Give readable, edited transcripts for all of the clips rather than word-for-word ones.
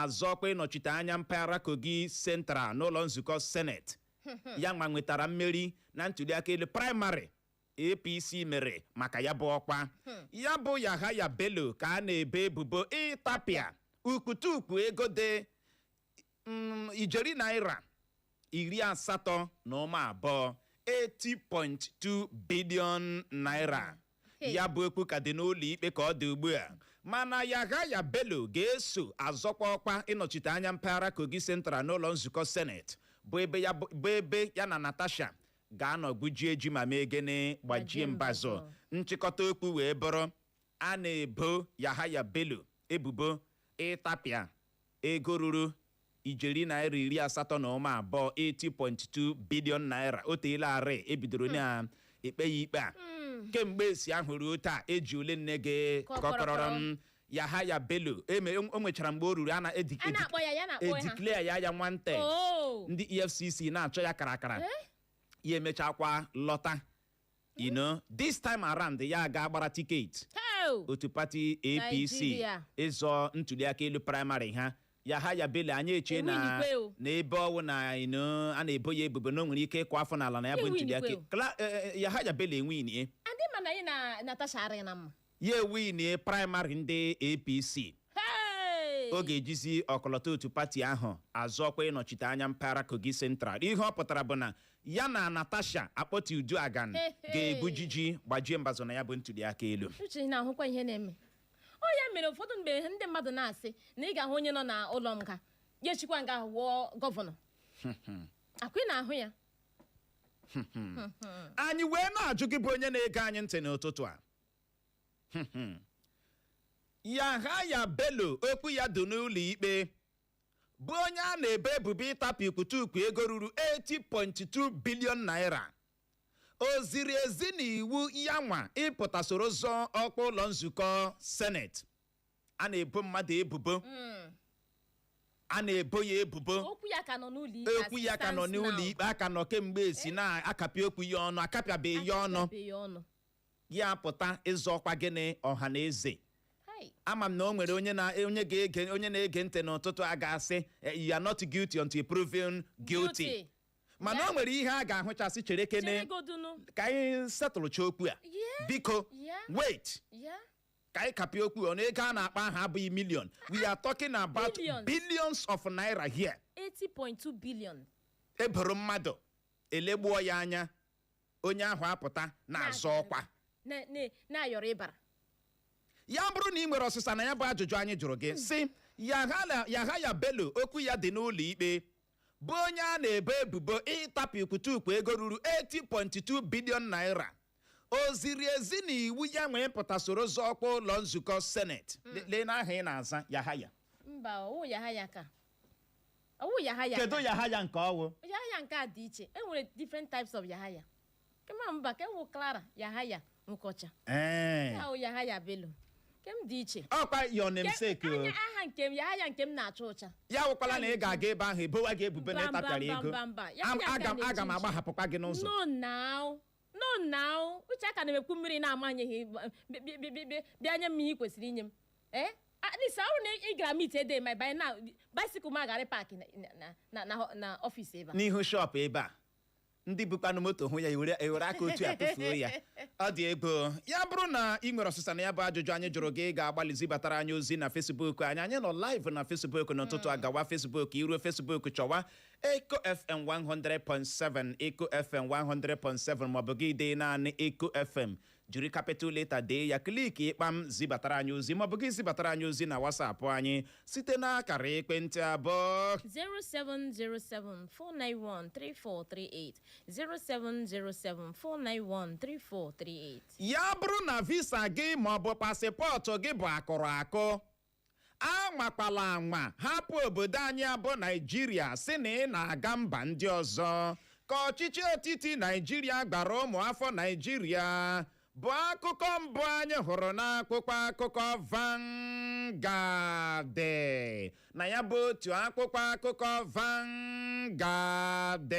azọkwa ịnọchite anya mpaghara Kogi Central n'ụlọ nzukọ Senate yanwa nwetara mmeri na ntuliaka elu praịmarị APC mere maka ya bụ ọkwa ya bụ Yahaya Bello ka a na-ebe ebubo itapia ukwutukwu ego de ijeri naira 82 80.2 billion naira ya bụ okwu ka dị n'ụlọ ikpe ka ọ dị ugbu a mana Yahaya Bello ga-eso azọkwa ọkwa ịnọchite anya mpaghara Kogi Central n'ụlọ nzukọ Senate bụ ebe ya na Natasha ga-anọ gbujie ji ma mee gịnị gbajie mbazụ nchịkọta okwu wee bụrụ a na-ebo Yahaya Bello ebubo ịtapịa ego ruru ijeri naira 82 80.2 billion naira o teela arị ebidoro na-ekpe ya ikpe a kemgbe esi ahụ ruo taa eji ole nne gị kọkọrọrọ Yahaya Bello o nwechara mgbe o ruru a na-edeclare ya nwante ndị EFCC na-achọ ya karakara ya emechakwa lọta this time around ya ga-agbara tiketi otu pati APC ịzọ ntuliaka elu praịmarị ha Yahaya Bello anyị eche na ebe ọwụ na a na-ebo ya ebubo na o nwere ike ịkụ afọ n'ala na ya bụ ntuliaka Yahaya Bello enwinie ya ewinie praịmarị ndị APC ọ ga-ejizi okoloto otu pati ahụ azọkwa ịnọchite anya mpaghara Kogi Central ihe ọ pụtara bụ na ya na Natasha akpọti udu agan ga-ebu jiji gbajie mbazụ na ya bụ ntuliaka elu ya mere ụfọdụ mgbe ndị mmadụ na-asị na ị ga-ahụ onye nọ na ụlọ nga ya echikwa nga wụọ gọvanọ akwị na-ahụ ya anyị wee na-ajụ gị bụ onye na-ege anyị ntị n'ụtụtụ a Yahaya Bello okwu ya dị n'ụlọ ikpe bụ onye a na-ebe ebubo ịtapụ ukwutukwu ego ruru 80.2 billion naira o ziri ezi n'iwu yanwa ịpụta soro zọọ ọkwa ụlọ nzukọ Senate a na-ebo mmadụ ebubo a na-ebo ya ebubo okwu ya ka nọ n'ụlọ ikpe aka nọ kemgbe esi na-akapị okwu ya ọnụ akapịabeghị ya ọnụ ya pụta ịzọ ọkwa gịnị ọha na eze ama m na o nwere onye na-ege ntị n'ụtụtụ a ga-asị you are not guilty until proven guilty mana o nwere ihe a ga-ahụchasị chere kene ka anyị setụlụcha okwu a biko wait ka anyị kapịa okwu ọnụ ego a na-akpa aha abụghị million we are talking about billions of naira here 80.2 billion eboro mmadụ elegbuo ya anya onye ahụ apụta na-azọ ọkwa na-ayọrọ ịbara ya bụrụ na ị nwere ọsịsa na ya bụ ajụjụ anyị jụrụ gị si Yahaya Bello okwu ya dị n'ụlọ ikpe bụ onye a na-ebo ebubo ịtapụ ukwutukwu ego ruru 80.2 billion naira o ziri ezi na iwu ya nwee pụta soro zọọ ọkwa ụlọ nzukọ Senate lee n'aha ị na-aza Yahaya mba ọwụ Yahaya ka ọwụ Yahaya kedu Yahaya nke ọwụ Yahaya nke a dị iche e nwere different types of Yahaya kema mba ka ewu Clara Yahaya Nkocha ya Yahaya Bello kem dị iche ọkwa your namesake aha nke m Yahaya nke m na-acha ụcha ya wụkwala na ị ga-aga ebe ahụ ebowa gị ebubo na ịtapịara ego aga m agbahapụkwa gị n'ụzọ no now uche aka na-emekwu mmiri na-amanyeghị bịa nye m ihe kwesịrị inye m lisa ọrụ na ị gara meet ede my by now bicycle ma gara park na ọfịs ebe a n'ihu shop ebe a ndị bukwanụ moto hụ ya ewere aka otu a tụfuo ya ọ dị ego ya bụrụ na ị nwere ọsịsa na ya bụ ajụjụ anyị jụrụ gị ga-agbalị zibatara anyị ozi na Facebook anyị nọ live na Facebook n'ụtụtụ agawa Facebook iruo Facebook chọwa Eko FM 100.7 Eko FM 100.7 maọbụ gị dee naanị Eko FM jiri capital letter dee ya kliki ịkpam zibatara anyị ozi maọbụ gị zibatara anyị ozi na WhatsApp anyị site n'akara ekwentị abụọ 07074913438 07074913438 ya bụrụ na visa gị maọbụ pasịpọtụ gị bụ akụrụ akụ anwakwala anwa hapụ obodo anyị abụ Naijiria si na ị na-aga mba ndị ọzọ ka ọchịchị etiti Naijiria gbara ụmụafọ Naijiria bụ akụkọ mbụ anyị hụrụ n'akwụkwọ akụkọ Vanguard na ya bụ otu akwụkwọ akụkọ Vanguard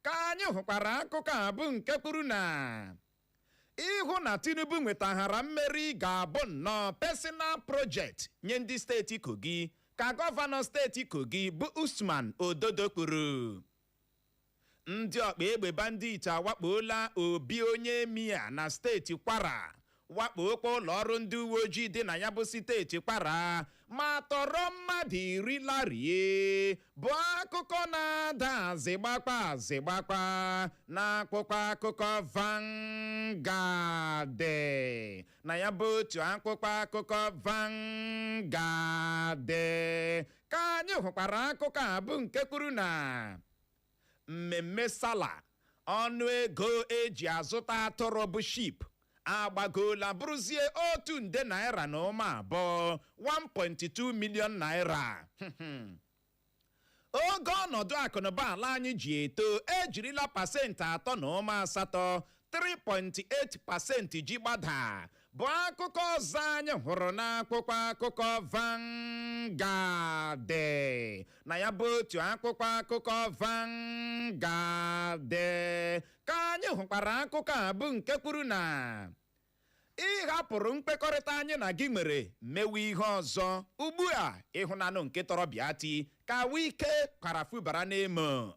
ka anyị hụkwara akụkọ a bụ nke kwuru na ịhụ na Tinubu nwetahara mmeri ga-abụ nnọọ personal project nye ndị steeti Kogi ka gọvanọ steeti Kogi bụ Usman Ododo kwuru. Ndị ọkpa egbe bandit awakpola obi onye emia na steeti Kwara, wakpokwa ụlọ ọrụ ndị uwe ojii dị na ya bụ steeti Kwara, ma tọrọ mmadụ 10 larie, bụ akụkọ na-ada azịgbakwa n'akwụkwọ akụkọ Vanguard. Na ya bụ otu akwụkwọ akụkọ Vanguard ka anyị hụkwara akụkọ a bụ nke kwuru na mmemme Sala, ọnụ ego eji azụta atụrụ bụ ship agbagola bụrụzie 1 nde naira na ụma abụọ, 1.2 million naira. Oge ọnọdụ akụnụba ala anyị ji eto ejirila 3.8%, 3.8% ji gbada, bụ akụkọ ọzọ anyị hụrụ n'akwụkwọ akụkọ Vanguard. Na ya bụ otu akwụkwọ akụkọ Vanguard ka anyị hụkwara akụkọ a bụ nke kwuru na ịhapụrụ mkpekọrịta anyị na gị mere mewe ihe ọzọ, ugbu a ịhụnanụ nke tọrọ bịati ka Wike karafubara n'emo.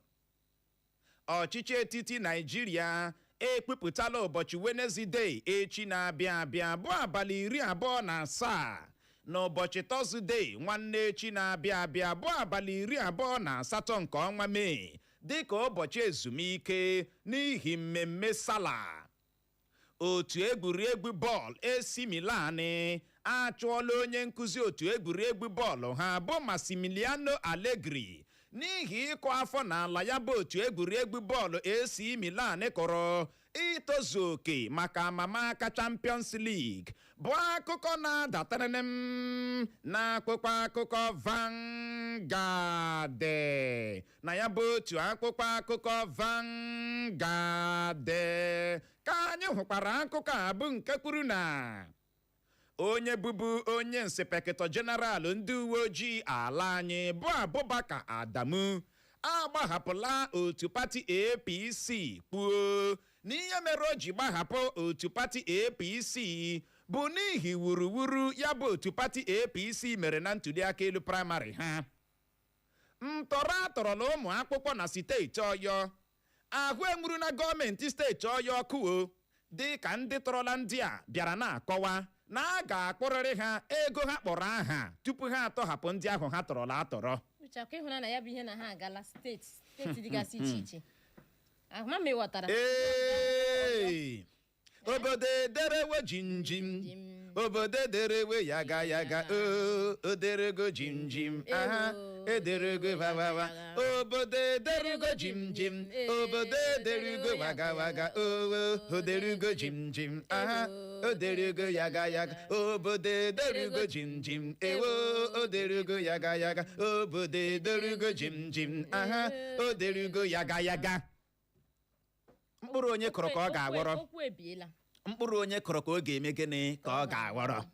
Ọchịchị etiti Naịjirịa ekpupụtala ụbọchị Wenezdee echi na-abịa abịa bụ abalị 27, na ụbọchị Tọzdee nwanne echi na-abịa abịa bụ abalị 28 nke ọnwa Mee, dịka ụbọchị ezumike n'ihi mmemme Sala. Otu egwuregwu bọọlụ AC Milan achụọla onye nkụzi otu egwuregwu bọọlụ ha bụ Massimiliano Allegri n'ihi ịkụ afọ n'ala ya bụ otu egwuregwu bọọlụ AC Milan kọrọ itozu oke maka amamaka Champions League, bụ akụkọ na-adatarịrị n'akwụkwọ akụkọ Vanguard. Na ya bụ otu akwụkwọ akụkọ Vanguard ka anyị hụkwara akụkọ a bụ nke kwuru na onye bụbu onye inspektọ jeneral ndị uwe ojii ala anyị bụ Abubakar Adamu agbahapụla otu pati APC, kwuo na ihe mere o ji gbahapụ otu pati APC bụ n'ihi wuruwuru ya bụ otu pati APC mere na ntuliaka elu praịmarị ha. Ntọrọ atọrọla ụmụ akwụkwọ na steeti Ọyọ, ahụ enwuru na gọọmenti steeti Ọyọ ọkụ, dị ka ndị tọrọla ndị a bịara na-akọwa na a ga-akpọrịrị ha ego ha kpọrọ aha tupu ha atọhapụ ndị ahụ ha tọrọla atọrọ. Uche ịhụna na ya bụ ihe na ha agala steeti dịgasị iche iche. Ahụma m ịghọtara. Obodo ederewe jinjim, obodo ederewe yaga yaga, oderego jimjim, aha ederego baba, obodo ederego jimjim, obodo ederego waga waga, oderego jimjim, aha oderego yaga yaga, obodo ederego jimjim, oderego yaga yaga, obodo ederego jimjim, aha oderego yaga yaga. Mkpụrụ onye kọrọ ka ọ ga-aghọrọ. Mkpụrụ onye kọrọ ka ọ ga-eme gịnị ka ọ ga-aghọrọ.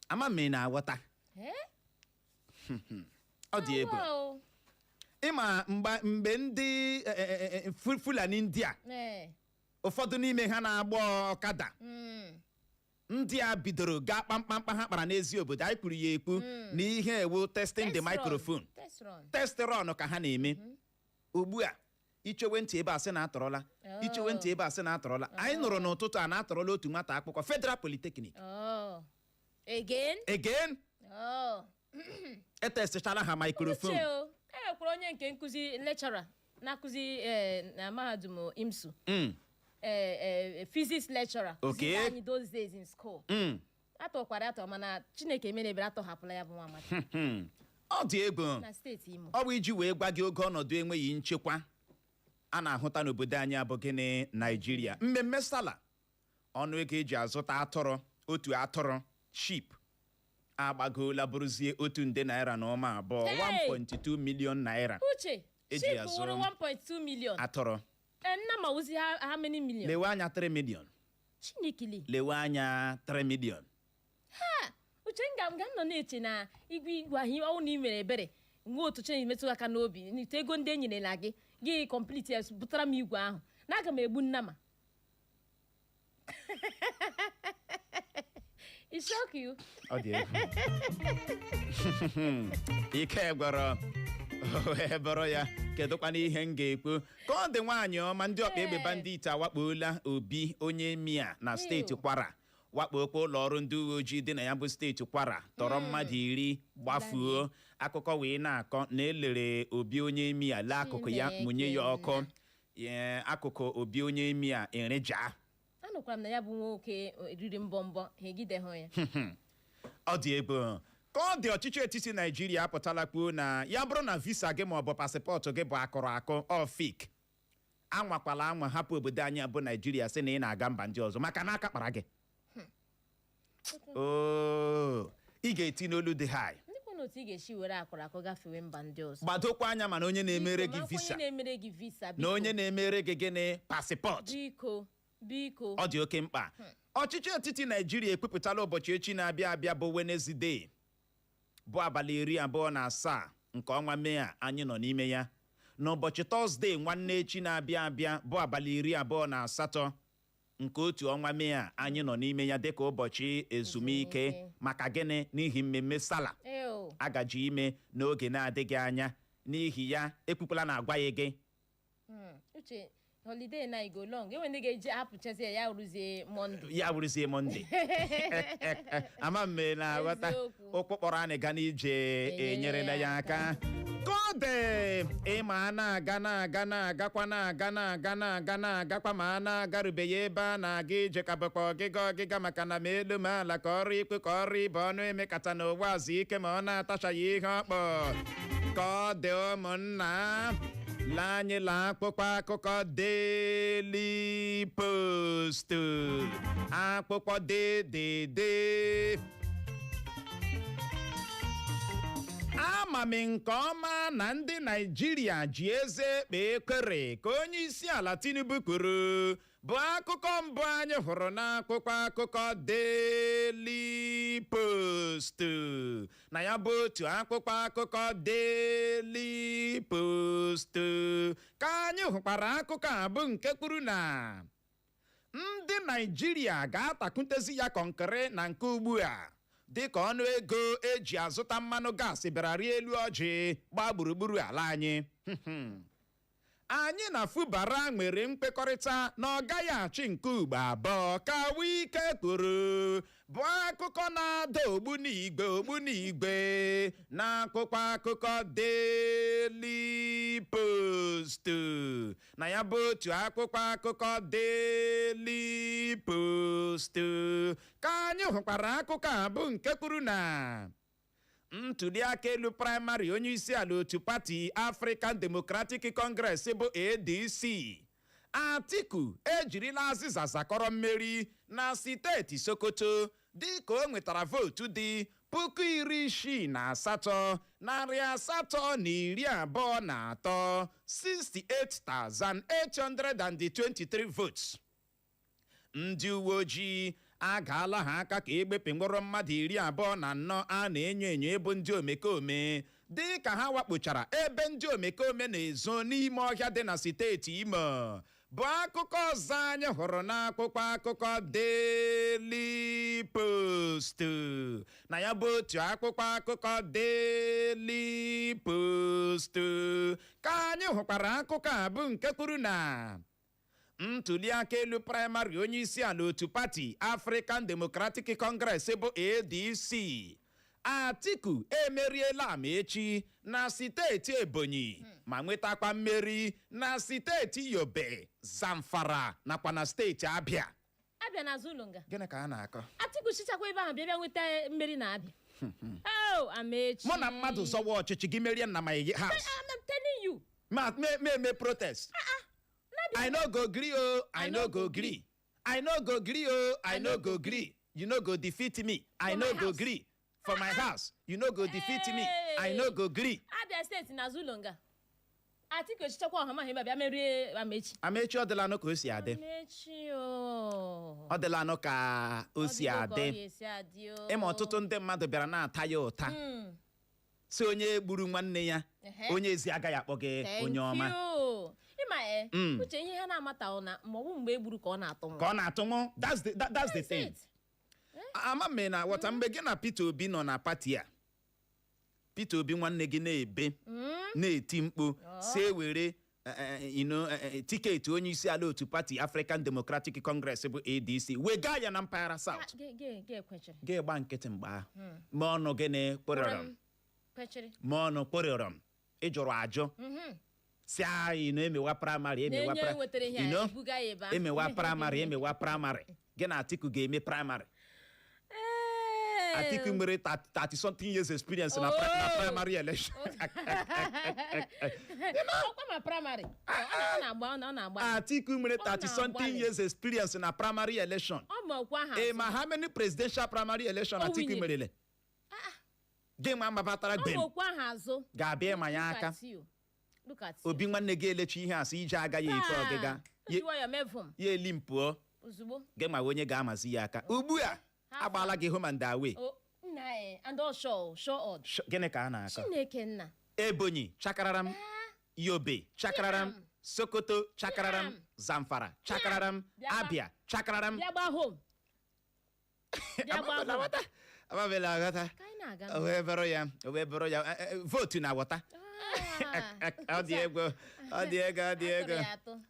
Ama m na-aghọta. Ọ dị egwu. Ịma mgbe ndị Fulani ndị a, ụfọdụ n'ime ha na-agba ọkada, ndị a bidoro gaa kpamkpamkpa ha kpara n'ezi obodo, anyị kwuru ya ekwu na ihe ewu testing the microphone, test run ka ha na-eme. Ugbu a ichewe ntị ebe asị na-atọrọla, ichewe ntị ebe asị na-atọrọla. Anyị nụrụ n'ụtụtụ a na-atọrọla otu nwata akwụkwọ Federal Polytechnic. Again? Etesichala ha microphone. Ekwuru onye nke nkụzi lecturer na-akụzi na mahadum IMSU. Physics lecturer. Okay. Anyị those days in school. Atọkwara atọ mana Chineke emenebere atọhapụla ya bụ nwa amadi. Ọ dị egwu. Na steeti Imo. Ọ bụ iji wee gwa gị oge ọnọdụ enweghị nchekwa a na-ahụta n'obodo anyị abụ gịnị Naịjirịa. Mmemme Sala, ọnụ ego eji azụta atụrụ, otu atụrụ sheep agbagola bụrụzie 1 nde naira na ụma abụọ, 1.2 million naira. Uche, sheep wụrụ 1.2 million. Atụrụ. Nna ma wuzi how many million? Lewe anya 3 million. Chinikili. Lewe anya 3 million. Ha! Uche nga nọ na-eche na igwe ahụ ọnwụ na imere ebere nwe otu chen metụ aka n'obi n'ite ego ndị enyi na gị complete ya butara m igwe ahụ na aga m egbu nnama ISIOKWU. Ọ dị egwu. Ike gwara eboro ya kedụkwana ihe m ga-ekwu ka ọ dị nwaanyị ọma ndị ọkpa egbe bandit awakpola Obi onye Mia na steeti Kwara wakpokwa ụlọ ọrụ ndị uwe ojii dị na ya bụ steeti Kwara tọrọ mmadụ 10 gbafuo akụkọ wee na-akọ na elere Obi onye Mia lee akụkụ ya mụnye ya ọkụ akụkụ Obi onye Mia ereja. Anụkwara m na ya bụ nwoke riri mbọmbọ ha egidehụ ya. Ọ dị ebe ka ọ dị ọchịchị etiti Naijiria apụtala kwuo na ya bụrụ na visa gị maọbụ pasịpọtụ gị bụ akụrụ akụ ọfik anwakwala anwa hapụ obodo anyị bụ Naijiria sị na ị na-aga mba ndị ọzọ maka na aka kpara gị. Ị ga-eti n'olu dị high. Ndịkwa n'otu ị ga-esi were akụrụ akụ gafewe mba ndị ọzọ. Gbadokwa anya mana onye na-emere gị visa na onye na-emere gị gịnị pasịpọtụ biko ọ dị oke mkpa. Ọchịchị etiti Naijiria ekwupụtala ụbọchị echi na-abịa abịa bụ Wenezdee bụ abalị 27 nke ọnwa Mee a anyị nọ n'ime ya. N'ụbọchị Tọzdee nwanne echi na-abịa abịa bụ abalị 28 nke otu ọnwa Mee a anyị nọ n'ime ya dịka ụbọchị ezumike maka gịnị n'ihi mmemme Sala agaji ime n'oge na-adịghị anya n'ihi ya ekwukwala na agwaghị gị. Uche holiday na go long enwe ndị ga-eji apụchazi ya wụrụzie Monde ama mme na aghọta okpokpọrọ anyị ga n'ije enyerela ya aka ka ọ dị ịma na-agakwa ma a na-agarubeghị ebe a na-aga ije ka bụkwa ọgịga maka na ma elu ma ala ka ọrụ ikpe ka ọrụ ibe ọnụ emekata na ụwa azụ ike ma ọ na-atachaghị ihe ọkpọ ka ọ dị ụmụnna anyị la akpụkpọ akụkọ Daily Post akpụkpọ dede ama m nke ọma na ndị Naijiria ji eze ekpe ekwere ka onye isi ala Tinubu kwuru bụ akụkọ mbụ anyị hụrụ n'akpụkpọ akụkọ Daily Post na ya bụ otu akpụkpọ akụkọ Daily Post ka anyị hụkwara akụkọ a bụ nke kwuru na ndị Naijiria ga-atakwutezi ya kọnkịrị na nke ugbu a dịka ọnụ ego eji azụta mmanụ gaasị bịara rie elu ọjị gbaa gburugburu ala anyị. Anyị na Fubara nwere mkpekọrịta na ọ gaghị achị nke ugbo abụọ ka Wike kwuru bụ akụkọ na-ada ogbunigwe n'akpụkpọ akụkọ Daily Post na ya bụ otu akpụkpọ akụkọ Daily Post ka anyị hụkwara akụkọ a bụ nke kwuru na ntuli aka elu praịmarị onye isi ala otu pati African Democratic Congress bụ ADC Atiku ejirila azịza zakọrọ mmeri na steeti Sokoto dịka o nwetara vootu dị 68,823 68,823 votes. Ndị uwe ojii agaala ha aka ka egbepe mkpọrọ mmadụ 24 a na-enyo enyo ebo ndị omekome dị ka ha wakpochara ebe ndị omekome na-ezo n'ime ọhịa dị na steeti Imo bụ akụkọ ọzọ anyị hụrụ n'akpụkpọ akụkọ Daily Post na ya bụ otu akpụkpọ akụkọ Daily Post ka anyị hụkwara akụkọ a bụ nke kwuru na ntuli aka elu praịmarị onye isi ala otu pati African Democratic Congress bụ ADC Atiku emeriela Amaechi na steeti Ebonyi ma nwetakwa mmeri na steeti Yobe, Zamfara nakwa na steeti Abia na Zulunga. Gịnị ka a na-akọ? Atiku chichakwa ebe ahụ bịa nweta mmeri na Abia. Amaechi mụ na mmadụ zọwa ọchịchị gị merie na my house. I'm telling you. Me protest. I no go gree I no go gree. I no go gree I no go gree. You no go defeat me. I no go gree. For my house, you no go defeat me. I no go gree. Abia State na Zulunga. Atiku chichakwa ọha ma bịa merie Amaechi. Amaechi ọ dịla nụ ka o si adị. Amaechi ọ dịla nụ ka o si adị. Ịma ọtụtụ ndị mmadụ bịara na-ata ya ụta. Si onye gburu nwanne ya, onye ezi agaghị akpọ gị onye ọma. Uche ihe ha na-amata na maọbụ mgbe egburu ka ọ na-atụ nwa. Ka ọ na-atụ nwa, that's the thing. ama m na ghọta mgbe gị na Peter Obi nọ na pati a Peter Obi nwanne gị na-ebe na-eti mkpu si ewere tiketi onye isi ala otu pati African Democratic Congress bụ ADC wega ya na mpaghara South ga-egba nkịtị mgbe ahụ ma ọnụ gịnị kpọrịrọm ịjụrụ ajụ si anyị emewa praịmarị emewa praịmarị gị na Atiku ga-eme praịmarị Atiku nwere 30 something years experience na primary election. Atiku nwere 30 something years experience na primary election. Ma how many presidential primary election Atiku merele? Gị ma mabatara gbem. Ga-abịa ma ya aka. Obi nwanne gị elechi ihe asị ije agaghị eke ọgịga. Ya eli mpụọ. Gị ma onye ga-amazi ya aka. Ugbu a agbala gị home and away. And all show odd. Gịnị ka a na-akọ? Chineke nna. Ebonyi chakararam, Yobe chakararam, Sokoto chakararam, Zamfara chakararam, Abia chakararam. Bịa gba home. Amabela agata. Owe bero ya vote na wọta. Ọ dị egwu.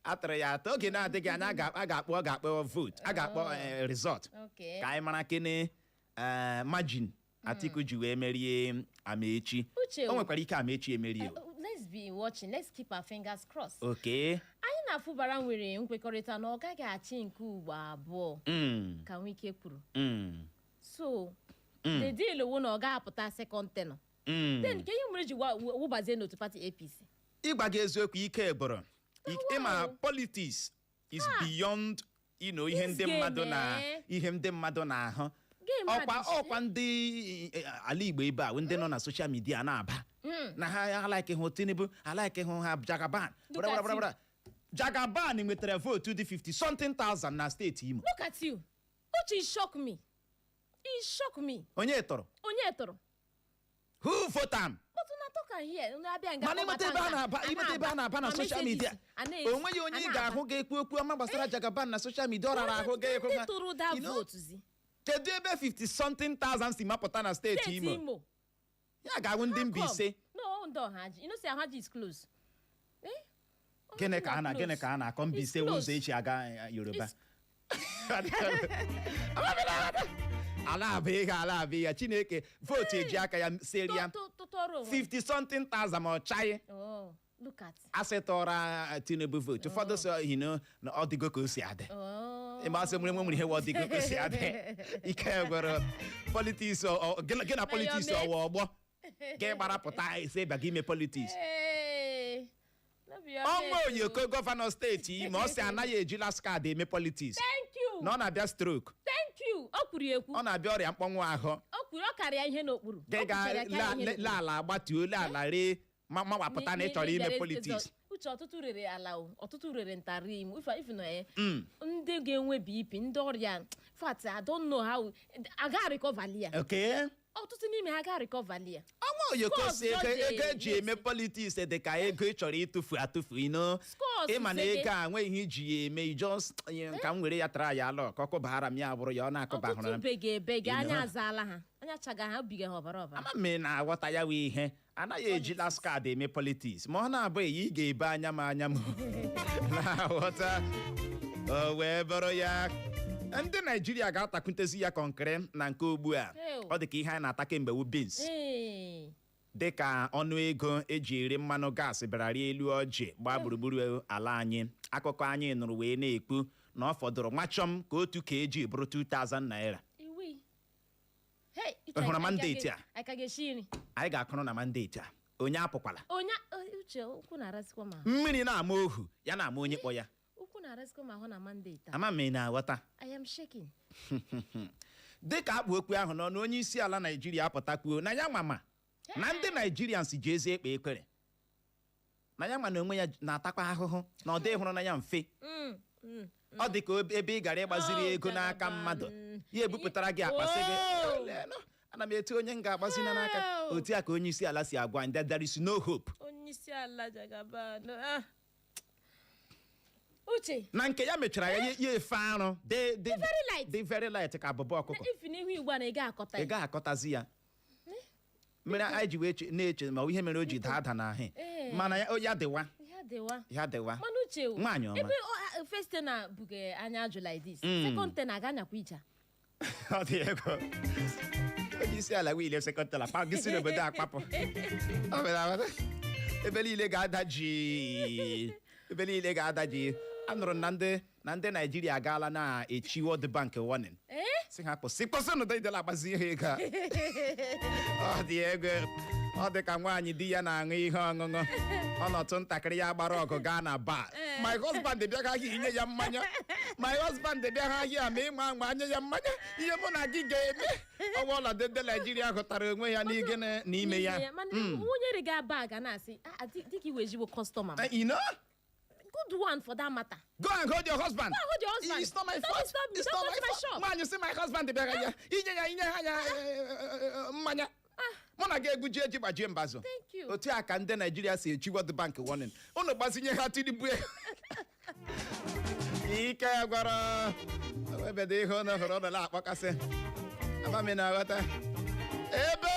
Atụrụ ya atọ oge na-adịghị anya a ga-akpọ vote, a ga-akpọ result. Ka anyị mara kene margin Atiku ji wee merie Amaechi. O nwekwara ike Amaechi emerie. Let's be watching. Let's keep our fingers crossed. Okay. Anyị na Afụbara nwere nkwekọrịta na ọ gaghị achị nke ugbo abụọ ka Wike kwuru. So the deal wụ na ọ ga-apụta second tenor. Then ka ihe mere ji wụbazie n'otu party APC. Ịgba gị eziokwu ike bụrụ. Ịma politics is beyond ihe ndị mmadụ na-ahụ. Ọkwa ndị ala Igbo ebe a ndị nọ na social media na-aba na ha alike hụ Tinubu, alike hụ ha Jagaban. Jagaban nwetara vote dị 50 something thousand na steeti Imo. Look at you. Uche shock me. He shock me. Onye tọrọ? Who vote am? Mana imete ebe a na-aba na social media. Onweghị onye ị ga-ahụ ga-ekwu okwu ọma gbasara Jagaban na social media ọ rara ahụ ga-ekwu ha. Kedu ebe 50 something thousand si mapụta na steeti Imo? Ya ga-awụ ndị Mbaise. No, ndo Haji. You know say Haji is close. Gịnị ka a na-akọ Mbaise ụzọ echi aga Yoruba? Ala abịa ya Chineke vote eji aka ya seria 50 something thousand ma ọ chaghị. Look at. Asịtọra Tinubu vote. Ụfọdụ so na ọ dịgo ka o si adị. Ịma asị nwere ihe ọ dịgo ka o si adị. Ike gwara politics gị na politics ọwa ọgbọ. Gị gbarapụta ise bịa gị ime politics. Ọnwa Oyoko gọvanọ steeti Imo ọ sị anaghị eji last card eme politics. Thank you. Na ọ na-abịa stroke. Thank you. Ọ kwuru ekwu. Ọ na-abịa ọrịa mkpọnwụ ahụ. Ọ kwuru ọ karịa ihe n'okpuru. Gị ga ala agbatuo ala ree mawapụta na ị chọrọ ime politics. Uche ọtụtụ rere ala ọtụtụ rere ntarị ime if no ndị ga-enwe BP ndị ọrịa fat I don't know how aga recover ya. Okay. Ọtụtụ n'ime ha ga recover ya. Ọnwa Oyoko si ego eji eme politics dị ka ego ị chọrọ atụfu ịma na ego a nweghị ihe iji ya eme just ka m were ya tara ya alọ ka ọkụ bahara m ya bụrụ ya ọ na-akụbahụrụ ọtụtụ bege anya azaala ha anya chaga ha obiga ha ọbara ama m na-aghọta ya wee ihe anaghị eji last card eme politics ma ọ na-abụghị ị ga-ebe anya m na-aghọta o wee bụrụ ya ndị Naijiria ga-atakwutezi ya kọnkịrị na nke ugbu a ọ dị ka ihe a na-ata kemgbe beans dịka ọnụ ego eji eri mmanụ gaasị bịara rie elu ọjị gbaa gburugburu ala anyị akụkọ anyị nụrụ wee na-ekwu na ọ fọdụrụ nwachọm ka otu kg bụrụ 2,000 naira. Hụrụ mandate a anyị ga-akụrụ na mandate a onye apụkwala mmiri na-ama ohu ya na-ama onye kpọ ya ama m na-aghọta dịka akpụ okwu ahụ nọ na onye isi ala Naijiria apụtakwuo na ya mama na ndị Naijirians ji ezi ekpe ekwere na ya ma na onwe ya na-atakwa ahụhụ na ọ dị hụrụ na ya mfe ọ dị ka ebe ị gara ịgbaziri ego n'aka mmadụ ya ebupụtara gị akpasị gị ana m etu onye m ga-agbazina n'aka otu a ka onye isi ala si agwa ndị there is no hope. Onye isi ala Jagaban Uche. na nke ya mechara ya efe anụ dị very light ka abụba ọkụkọ. Ifi n'ihu Igbo a na ị ga-akọta ị gaghị akọtazi ya mere anyị ji wee na-eche ma ihe mere o ji daa ada n'ahị mana ya dịwa mana Uche nwaanyị ọma ebe first na buge anya ajụ like this second ten aga anyakwa ija ọ dị ego onye isi ala wiile second ten akpa gị si n'obodo akpapụ ebe niile ga-ada ji anụrụ na ndị Naijiria agaala na-echi World Bank warning si ha kwụsị n'ụdị idela agbazi ihe ego a ọ dị ego ọ dị ka nwaanyị di ya na-aṅụ ihe ọṅụṅụ ọnọtụ ntakịrị ya gbara ọgụ gaa na bar my husband bịagaghị inye ya mmanya my husband bịagaghị ma ịma anwa anye ya mmanya ihe mụ na gị ga-eme ọwa ọnọdụ ndị Naijiria hụtara onwe ya n'ime ya nwunye rịga bag na-asị dịka iwe ezigbo kọstọma good one for that matter. Go and hold your husband. Go and hold your husband. It's not my fault. It's not my fault. Man, you see my husband bịagaghị inye ya mmanya mụ na ga-egwu ji eji gbajie mbazụ otu a ka ndị Naijiria si echi World Bank warning unu gbazinye ha Tinubu ike gwara ebedo ihe ụnụ hụrụ ụnụ na-akpọkasị amami na aghọta ebe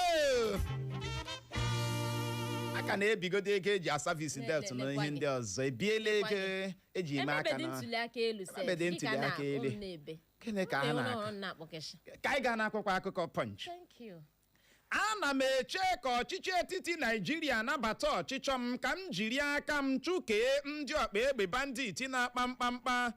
aka na-ebigodo ego eji asavisi debt na ihe ndị ọzọ ebiela ego eji eme aka na ntuli aka elu gịnị ka a na-aka ka anyị gaa n'akwụkwọ akụkọ Punch. Ana m eche ka ọchịchị etiti Naijiria nabata ọchịchọ m ka m jiri aka m chụkee ndị ọkpa egbe bandit na-akpa mkpamkpa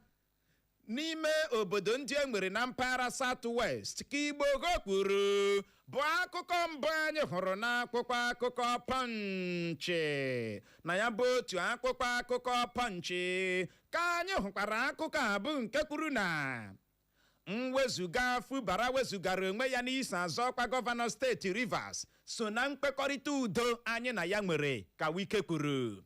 n'ime obodo ndị e nwere na mpaghara South-West ka Igbo kwuru bụ akụkọ mbụ anyị hụrụ n'akwụkwọ akụkọ Punch. Na ya bụ otu akwụkwọ akụkọ Punch ka anyị hụkwara akụkọ abụ nke kwuru na mwezuga Fubara wezugara onwe ya n'isi azọ ọkwa gọvanọ steeti Rivers so na mkpekọrịta udo anyị na ya nwere ka Wike kwuru.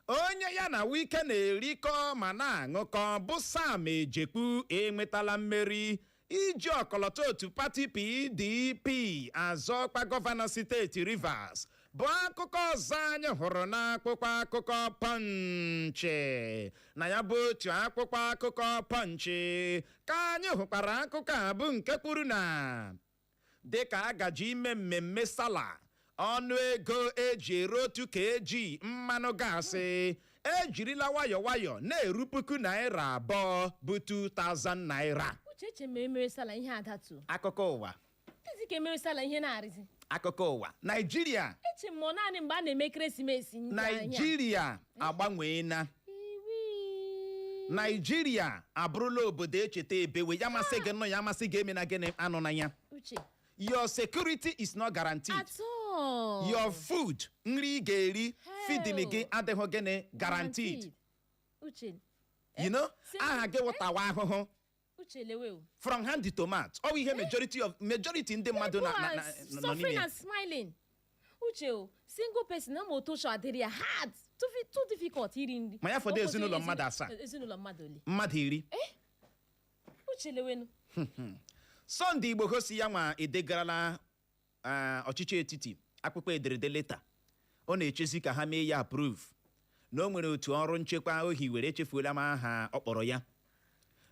Onye ya na Wike na-erikọ ma na-aṅụkọ bụ Sam Ejekwu enwetala mmeri iji okoloto otu pati PDP azọ ọkwa gọvanọ steeti Rivers bụ akụkọ ọzọ anyị hụrụ n'akwụkwọ akụkọ Punch. Na ya bụ otu akwụkwọ akụkọ Punch ka anyị hụkwara akụkọ abụ nke kwuru na dịka agaji ime mmemme Sala ọnụ ego eji ere otu kg mmanụ gaasị ejirila nwayọ nwayọ na-eru puku naira abụọ bụ 2,000 naira. Uche mere Sala ihe adatu akụkọ ụwa ka emere Sala ihe na-arịzi akụkọ ụwa Naijiria eche m naanị mgbe a na-eme ekeresimesi Naijiria agbanweela Naijiria abụrụla obodo echeta ebewe ya masị gị nọ ya masị gị eme na gịnị anụ na ya. Your security is not guaranteed at all. Your food nri ị ga-eri feeding gị adịghị gịnị guaranteed. You know aha gị wụtawa ahụhụ from hand to mouth. Ọ ihe majority ndị mmadụ nọ n'ime and smiling. Uche single person na moto show adịrị ya hard too difficult iri nri. Ma ya fọdụ ezinụlọ mmadụ asaa. Ezinụlọ mmadụ ole? Mmadụ 10. Uche lewenu. Sunday Igbo hosi ya nwa edegarala ọchịchị etiti akpụkpọ ederede leta ọ na-echezi ka ha mee ya approve na o nwere otu ọrụ nchekwa ohi were echefuola m aha ọ kpọrọ ya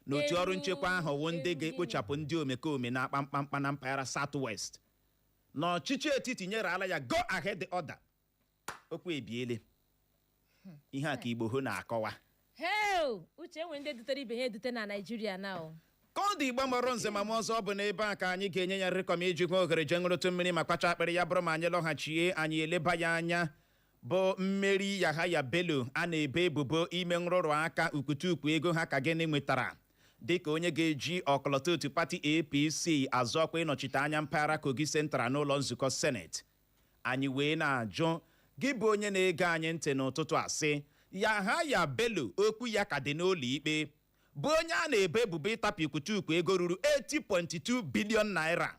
na otu ọrụ nchekwa ahụ wụ ndị ga-ekpochapụ ndị omekome na-akpa mkpamkpa na mpaghara South-West na ọchịchị etiti nyere ala ya go ahead order okwu ebiele ihe a ka Igbo ho na-akọwa uche enwe ndị dutere ibe ha edute na Naijiria na ka ọ dị Igbo mụrụ nze ma ọzọ bụ n'ebe a ka anyị ga-enye ya nrịkọm iji nwe ohere je ṅụrụtụ mmiri ma kpacha akpịrị ya bụrụ ma anyị lọghachie anyị eleba ya anya bụ Mmeri Yahaya Bello a na-ebo ebubo ime nruruaka ukwutukwu ego ha ka gịnị nwetara dịka onye ga-eji okoloto otu pati APC azọkwa ịnọchite anya mpaghara Kogi Central n'ụlọ nzukọ Senate. Anyị wee na-ajụ gị bụ onye na-ege anyị ntị n'ụtụtụ asị Yahaya Bello okwu ya ka dị n'ụlọ ikpe bụ onye a na-ebo ebubo ịtapia ukwutukwu ego ruru 80.2 billion naira.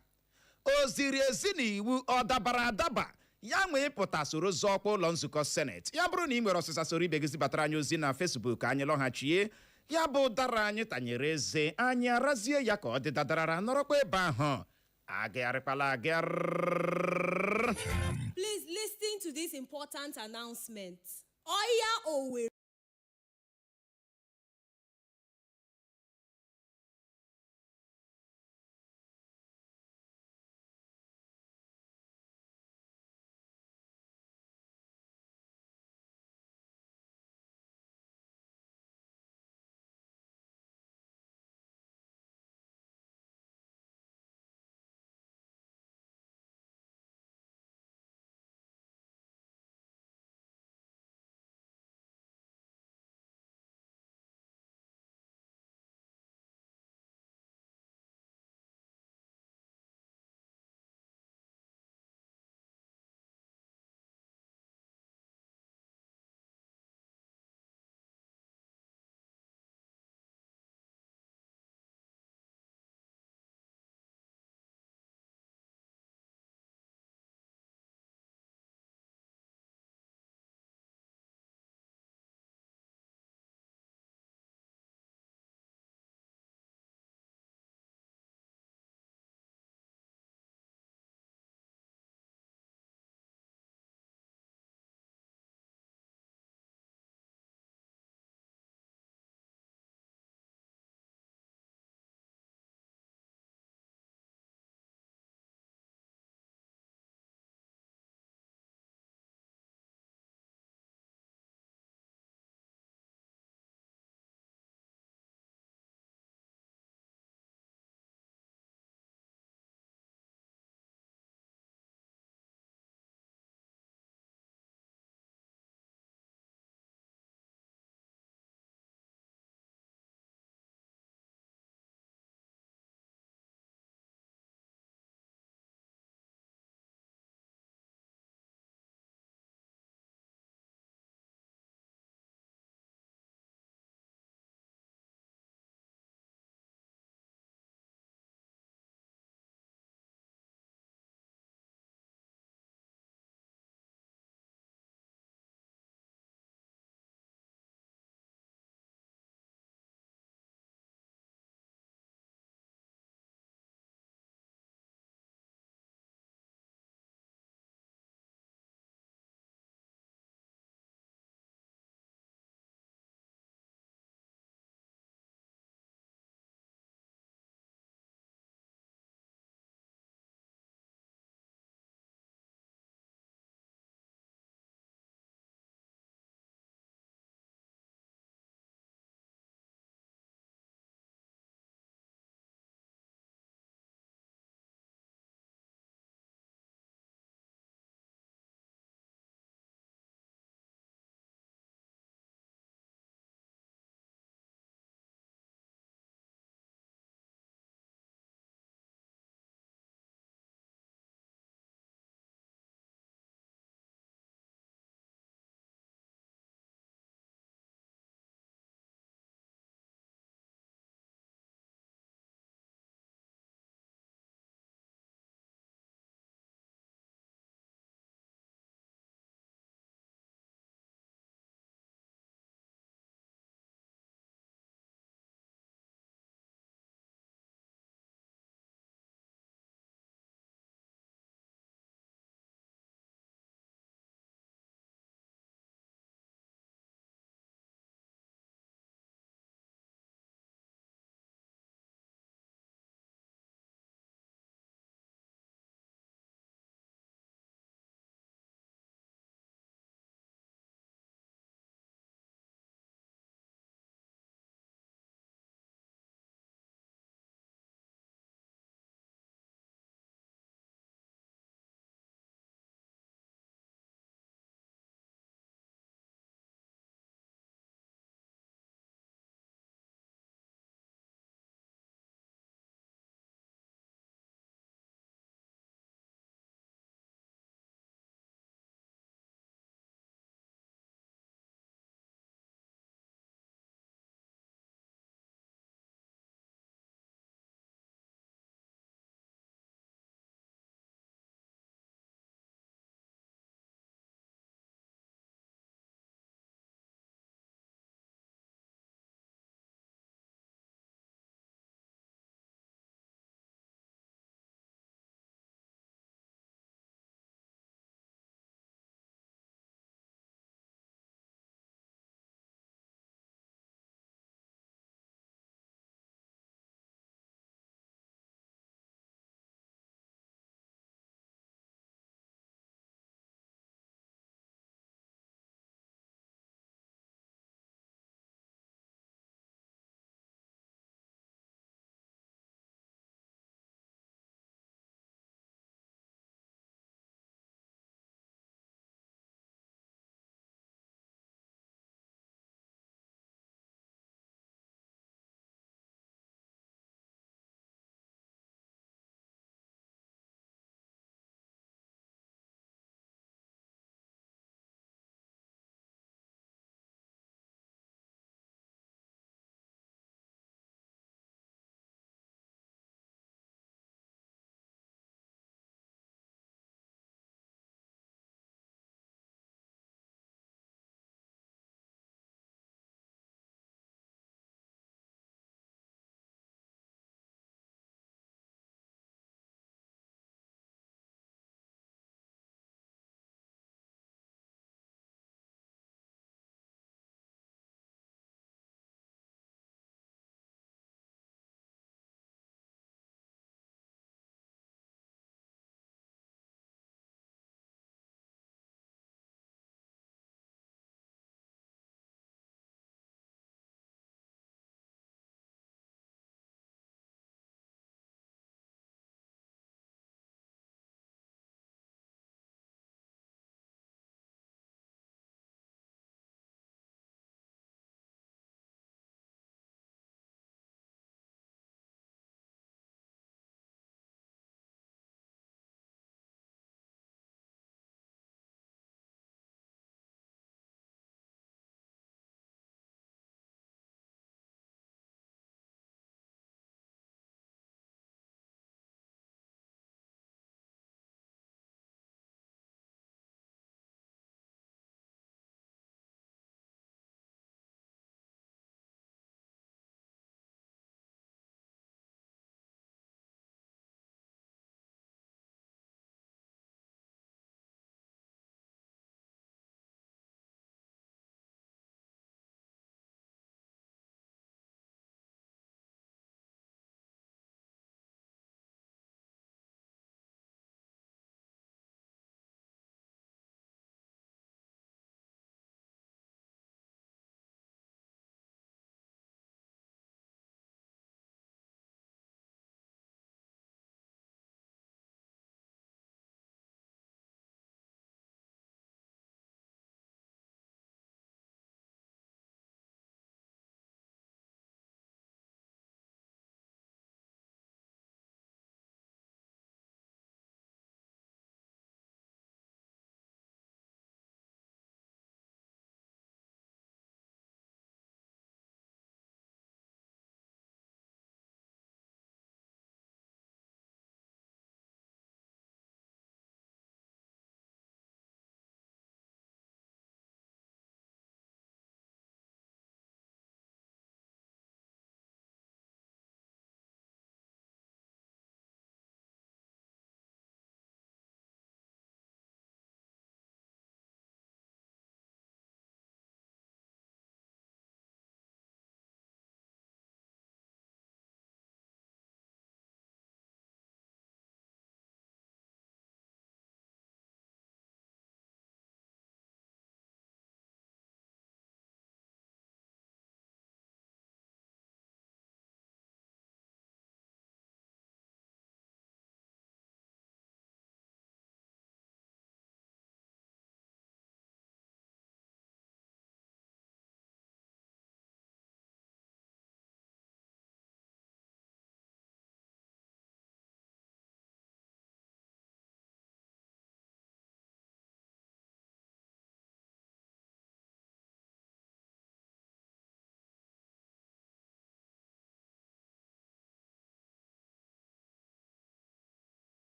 O ziri ezi n'iwu ọ dabara adaba ya nwee pụta soro zọọkwa ụlọ nzukọ Senate. Ya bụrụ na ị nwere ọsịsa soro ibe gị zibatara anyị ozi na Facebook anyị lọghachie ya bụ dara anyị tanyere eze anyị arazie ya ka ọ dị dadarara nọrọkwa ebe ahụ agagharịkwala agagharị. Please listen to this important announcement. Oya Owerri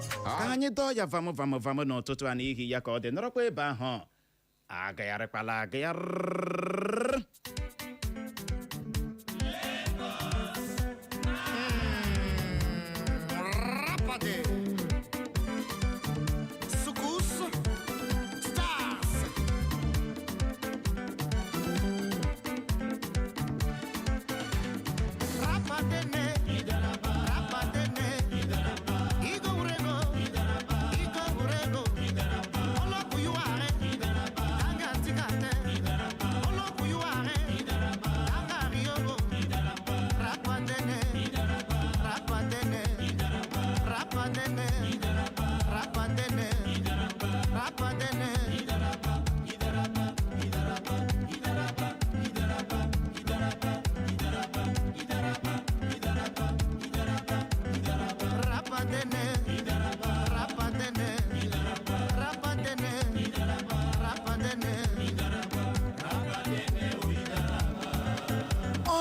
ka anyị dọọ ya vamụ n'ụtụtụ a n'ihi ya ka ọ dị nọrọkwa ebe ahụ agagharịkwala agagharị.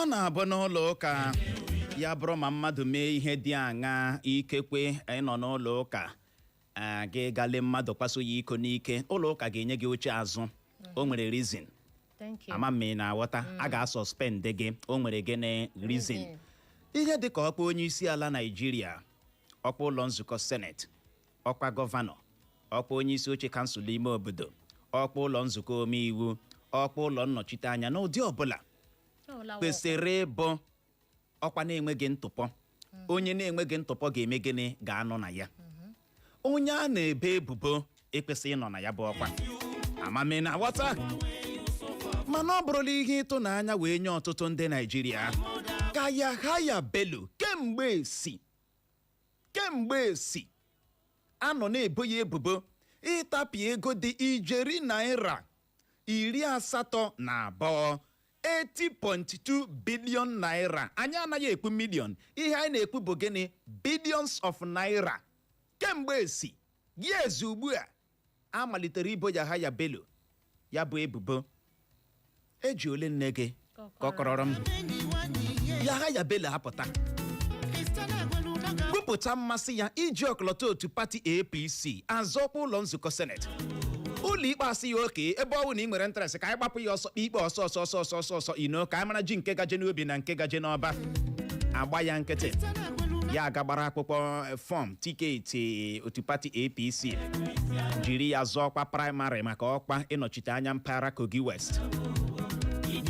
na-abụ n'ụlọ ụka ya bụrụ ma mmadụ mee ihe dị aṅa ikekwe ịnọ n'ụlọ ụka gị gale mmadụ kwaso ya iko n'ike ụlọ ụka ga-enye gị oche azụ o nwere reason ama m na aghọta a ga-suspend gị o nwere gịnị reason ihe dị ka ọkwa onye isi ala Naịjirịa ọkwa ụlọ nzukọ senate ọkwa gọvanọ ọkwa onye isi oche kansụl ime obodo ọkwa ụlọ nzukọ omeiwu ọkwa ụlọ nnọchite anya n'ụdị ọbụla kwesịrị ịbụ ọkwa na-enweghị ntụpọ onye na-enweghị ntụpọ ga-eme gịnị ga-anọ na ya onye a na-ebe ebubo ekwesịghị ịnọ na ya bụ ọkwa amami na aghọta mana ọ bụrụla ihe ịtụnanya wee nye ọtụtụ ndị Naịjirịa ka Yahaya Bello kemgbe esi anọ na-ebo ya ebubo ịtapia ego dị ijeri naira 82 80.2 billion naira. Anyị anaghị ekwu million, ihe anyị na-ekwu bụ gịnị billions of naira. Kemgbe esi years ugbu a malitere ibo Yahaya Bello ya bụ ebubo eji ole nne gị kọkọrọrọ m Yahaya Bello apụta kwupụta mmasị ya iji okoloto otu pati APC azọkwa ụlọ nzukọ senate ụlọ ikpe asị ya oke ebe ọ bụ na ị nwere interest ka anyị gbapụ ya ọsọ ikpe ọsọ ino ka anyị mara ji nke gaje n'obi na nke gaje n'ọba agba ya nkịtị ya agagbara akwụkwọ fọm tiketi otu pati APC jiri ya zọọ ọkwa praịmarị maka ọkwa ịnọchite anya mpaghara Kogi West.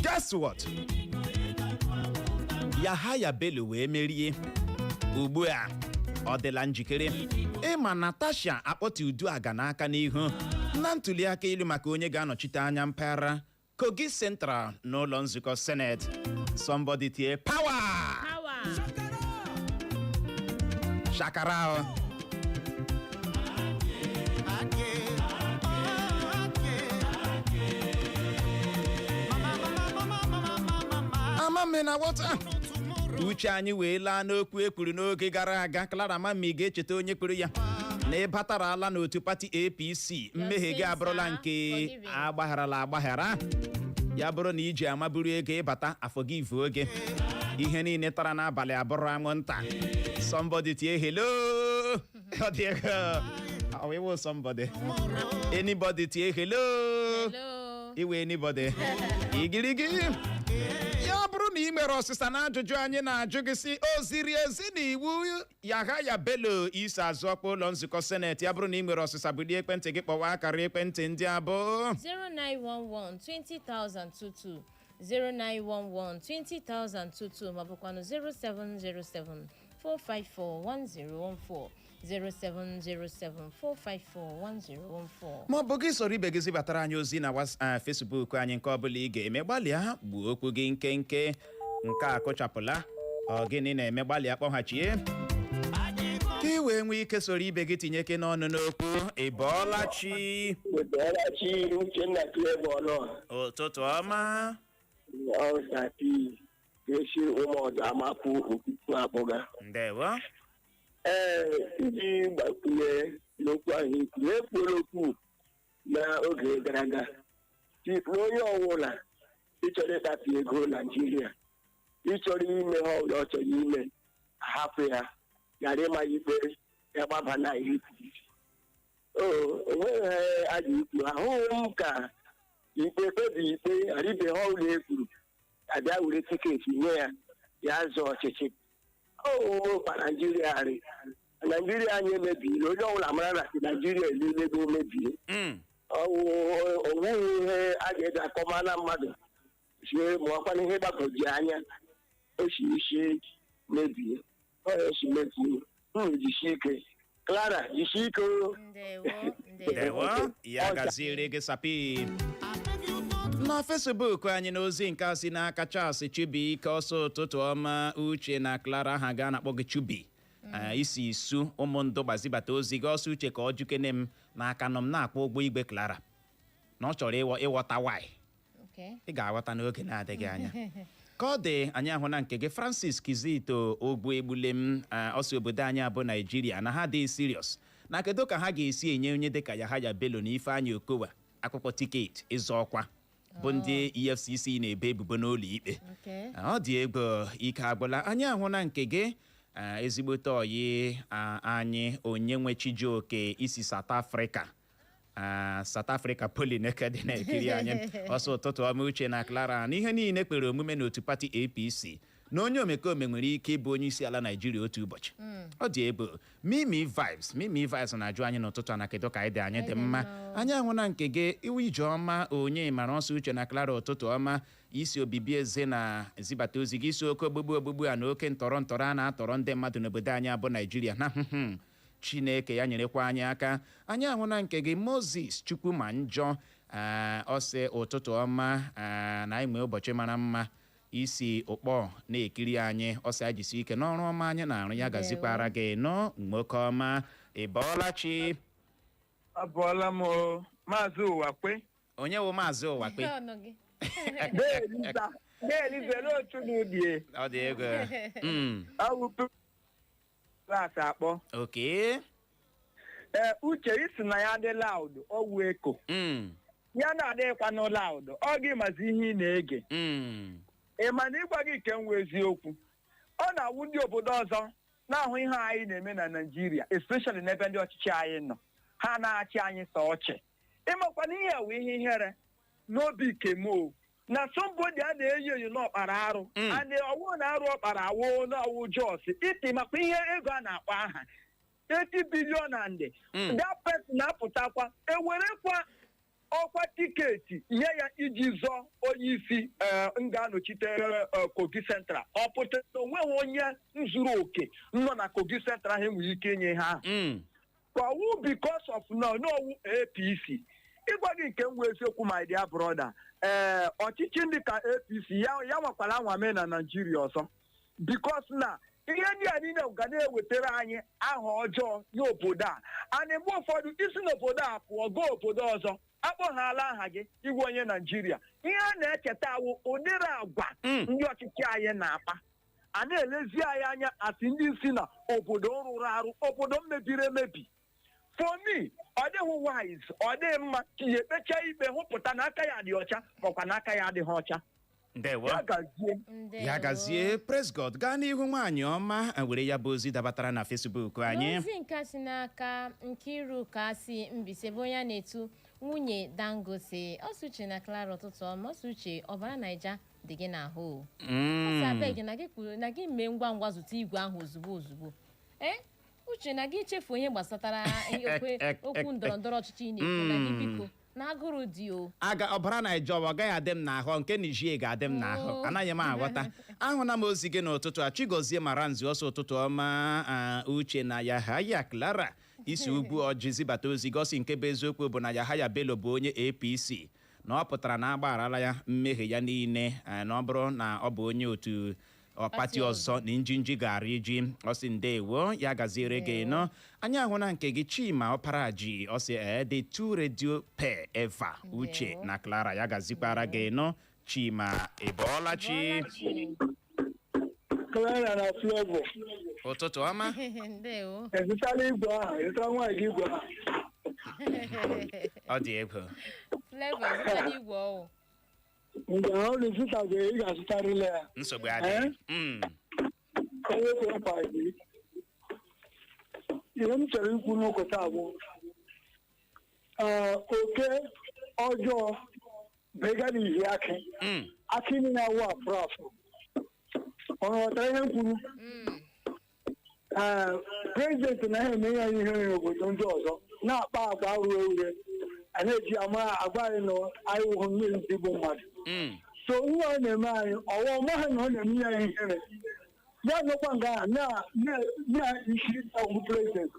Guess what? Yahaya Bello wee merie. Ugbu a ọ dịla njikere ịma Natasha akpọti Uduaga n'aka n'ihu na ntuli aka elu maka onye ga-anọchite anya mpaghara Kogi Central n'ụlọ nzukọ Senate. Somebody tie power! Shakara. Amamena wata. Uche anyị wee laa n'okwu ekwuru n'oge gara aga Clara Mami ga-echeta onye kwuru ya na ịbatara ala n'otu pati APC mmehie gị abụrụla nke agbaghara ya bụrụ na iji amaburu ego ịbata afọ gị ivu oge ihe niile tara n'abalị abụrụ anwụnta. Somebody tie hello. Somebody anybody tie hello. Iwe anybody igirigi ya bụrụ na ị mere ọsịsa na ajụjụ anyị na-ajụ gị si o ziri ezi na iwu Yahaya Bello isi azụ ọkwa ụlọ nzukọ seneti ya bụrụ na ị mere ọsịsa bulie ekwentị gị kpọwa akara ekwentị ndị abụọ 0911-2022 0911-2022 ma bụkwanụ 0707-454-1014 0707-454-1014 ma ọ bụ gị soro ibe gị zibatara anyị ozi na Facebook anyị nke ọbụla ị ga-eme gbalịa gbuo okwu gị nkenke nke a kụchapụla ọ gịnị na-eme gbalịa kpọghachie ka ị wee nwee ike soro ibe gị tinye ike n'ọnụ n'okwu ịbọọlachi ụtụtụ ọma ndewo iji gbakwunye n'okwu ahụ ikwu ekwuru okwu n'oge gara aga onye ọbụla ịchọrọ ịtapụ ego Naịjirịa ịchọrọ ime ha ọbụla ọ chọrọ ime ahapụ ya ghara ịma ikpe ya gbaba na ikwu onweghị a ga-ekwu ahụghị m ka ikpe kpebi ikpe aribeghị ụlọ ekwuru abịa were tiketi nye ya zọọ ọchịchị kwa Naijiria anyị emebiela onye ọbụla mara na Naijiria elilego mebie onweghị ihe a ga-eji akọmana mmadụ sie ma ọkwana ihe gbagwoji anya osi isi mebie esi mebie jisie ike Clara jisie ike ndewo ya gaziere gị sapi na Facebook anyị n'ozi nke a si n'aka Charles Chubi ka ọsọ ụtụtụ ọma Uche na Clara ha ga na-akpọ gị Chubi isi isu ụmụndụ gbazibata ozi gị ọsọ Uche ka ọ jukene m n'aka nọ m na-akpọ ụgbọ igwe Clara na ọ chọrọ ịghọta why ị ga-aghọta n'oge na-adịghị anya ka ọ dị anyị ahụ na nke gị Francis Kizito ogbu egbule m ọsọ obodo anyị abụ Naijiria na ha dị serious na kedu ka ha ga-esi enye onye dịka Yahaya Bello na Ifeanyi Okowa akwụkwọ tiketi ịzọ ọkwa bụ ndị EFCC na-ebe ebubo n'ụlọ ikpe ọ dị egwu ike agwụla anyị ahụ na nke gị ezigbote oyi anyị onye nwe Chijioke isi South Africa Polineke dị na-ekiri anyị ọsọ ụtụtụ ọma Uche na Clara n'ihe niile kpere omume n'otu pati APC na onye omekome nwere ike ịbụ onye isi ala Naijiria otu ụbọchị ọ dị ebe Mimi Vibes na-ajụ anyị n'ụtụtụ na kedu ka anyị dị anyị dị mma anyị ahụ na nke gị iwu Ijeọma onye mara ọsọ Uche na Clara ụtụtụ ọma isi obibi eze na zibata ozi gị isi oke ogbugbu a na oke ntọrọ a na-atọrọ ndị mmadụ n'obodo anyị abụ Naijiria na Chineke ya nyerekwa anyị aka anyị ahụ na nke gị Moses Chukwu ma njọ ọsị ụtụtụ ọma na anyị nwee ụbọchị mara mma isi ụkpọ na-ekiri anyị ọsị ajisi ike n'ọrụ ọma anyị na-arụ ya gazikwara gị nọ nwoke ọma ịbọọlachi abụọla m Maazị Ụwakwe onye wụ Maazị Ụwakwe ọ dị ego akpọ oke Uche isi na ya dị laud ọwụ eko ya na-adịkwa nụ laud ọ gị mazi ihe ị na-ege ị ma na ịgwa gị nke nwe eziokwu ọ na-awụ ndị obodo ọzọ na-ahụ ihe anyị na-eme na Naịjirịa especially n'ebe ndị ọchịchị anyị nọ ha na-achị anyị sọ ọchị ịmakwa na ihe awụ ihe ihere n'obi kemo na somebody a na-eyi oyi n'ọkpara arụ and ọwụ na-arụ ọkpara awụ n'ọwụ jos iti makwa ihe ego a na-akpọ aha 80 billion and that person na-apụtakwa ewerekwa ọkwa tiketi nye ya iji zọọ onye isi ga-anọchite Kogi Central ọ pụtara onweghị onye nzuru oke nọ na Kogi Central ha enweghị ike inye ha ọwụ because of n'ọwụ APC ịgwa gị nke nwe eziokwu my dear brother ọchịchị ndị ka APC ya nwakwara anwame na Naijiria ọzọ because na ihe ndị a niile ga na-ewetara anyị aha ọjọọ n'obodo a mgbe ụfọdụ isi n'obodo a pụọ gaa obodo ọzọ akpọghala aha gị iwe onye Naijiria ihe a na-echeta awụ ụdịrị agwa ndị ọchịchị anyị na-akpa a na-elezi anyị anya asị ndị si na obodo rụrụ arụ obodo mebiri emebi for me ọ dịghị wise ọ dịghị mma ka ihe ekpecha ikpe hụpụta na aka ya dị ọcha makwa na aka ya adịghị ọcha ya gazie praise God gaa n'ihu nwaanyị ọma were ya bụ ozi dabatara na Facebook anyị ozi nke si n'aka Nkiru ka si Mbise bụ onye na-etu nwunye Dangote Ọsụche na Clara ụtụtụ ọma Ọsụche ọbara Naija dị gị n'ahụ ọsabeg na gị mee ngwa ngwa zụta igwe ahụ ozugbo Uche na gị chefu onye gbasatara okwu ndọrọndọrọ ọchịchị na-ekwu na gị biko na agụrụ dị o ọbara Naija ọ gaghị adị m n'ahụ nke Nigeria ga-adị m n'ahụ anaghị m aghọta ahụna m ozi gị n'ụtụtụ a Chigozie Maranzi ọsọ ụtụtụ ọma Uche na Yahaya Clara isi ugwu ọjị zibata ozi gosi nke bụ eziokwu bụ na Yahaya Bello bụ onye APC na ọ pụtara na agbagharala ya mmehie ya niile na ọ bụrụ na ọ bụ onye otu pati ọzọ na njinji gara iji ọsị ndewo ya gaziere gị nọ anyị ahụ na nke gị Chima Ọparaji ọsị dị 2 radio per eva Uche na Clara ya gazikwara gị nọ Chima ịbọọlachi Clara na Flavor ụtụtụ ọma ndewo ezutala igwe ahụ ịta nwaanyị igwe ahụ ọ dị egwu Flavor zụtara igwe ọwụ mgbe ahụ na-ezutago ị ga-azụtarịla ya nsogbu adịghị ihe m chọrọ ikwu n'ụkọ taa bụ oke ọjọọ bega n'ihi akị niile awụ afụrụ afụ ọ ghọtara ihe m kwuru prezidenti na-eme ya ihe n'obodo ndị ọzọ na-akpa agwa ure ure a na-eji ama agwa anyị na anyị wụhụ mmiri ndị bụ mmadụ so ihe ọ na-eme anyị ọwa ọmaghị na ọ na-eme ya ihere ya nọkwa nga ahụ na-isi ọgwụ prezidenti